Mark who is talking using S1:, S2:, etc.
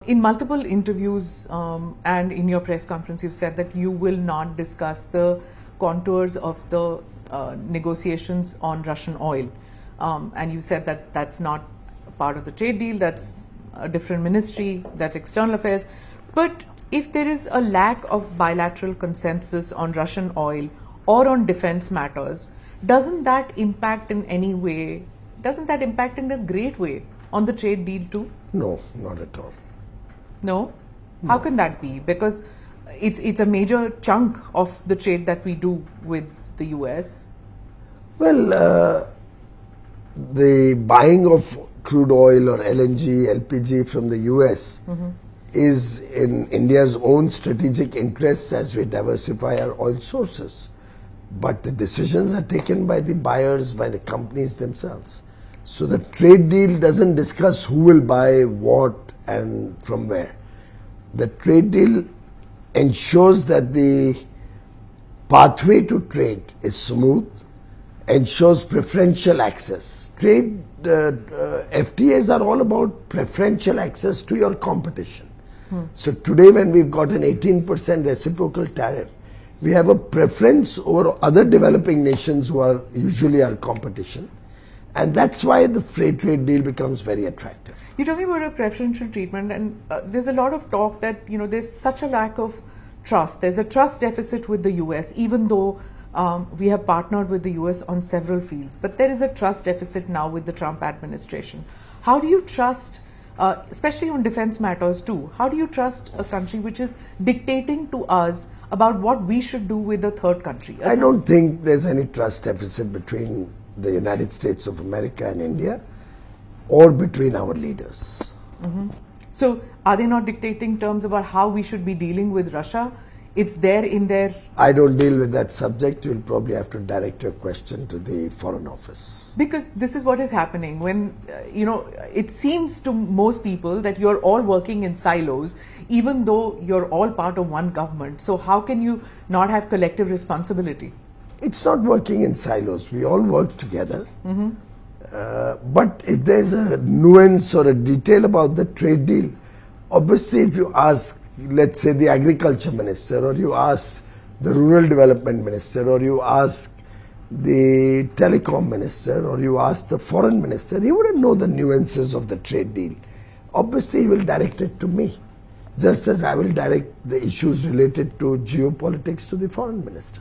S1: In multiple interviews and in your press conference, you've said that you will not discuss the contours of the negotiations on Russian oil. And you said that that's not part of the trade deal, that's a different ministry, that's external affairs. But if there is a lack of bilateral consensus on Russian oil or on defense matters, doesn't that impact in any way, doesn't that impact in a great way on the trade deal too?
S2: No, not at all.
S1: No? How can that be? Because it's a major chunk of the trade that we do with the US.
S2: Well, the buying of crude oil or LNG, LPG from the US is in India's own strategic interests as we diversify our oil sources. But the decisions are taken by the buyers, by the companies themselves. So the trade deal doesn't discuss who will buy what and from where. The trade deal ensures that the pathway to trade is smooth, ensures preferential access. Trade FTAs are all about preferential access to your competition. So today when we've got an 18% reciprocal tariff, we have a preference over other developing nations who are usually our competition. And that's why the free trade deal becomes very attractive.
S1: You're talking about a preferential treatment, and there's a lot of talk that, there's such a lack of trust. There's a trust deficit with the US, even though we have partnered with the US on several fields. But there is a trust deficit now with the Trump administration. How do you trust, especially on defense matters too, how do you trust a country which is dictating to us about what we should do with a third country?
S2: I don't think there's any trust deficit between the United States of America and India, or between our leaders.
S1: So are they not dictating terms about how we should be dealing with Russia? It's there in their...
S2: I don't deal with that subject. You'll probably have to direct your question to the Foreign Office.
S1: Because this is what is happening when, it seems to most people that you're all working in silos, even though you're all part of one government. So how can you not have collective responsibility?
S2: It's not working in silos. We all work together. But if there's a nuance or a detail about the trade deal, obviously if you ask, let's say, the agriculture minister, or you ask the rural development minister, or you ask the telecom minister, or you ask the foreign minister, he wouldn't know the nuances of the trade deal. Obviously he will direct it to me, just as I will direct the issues related to geopolitics to the foreign minister.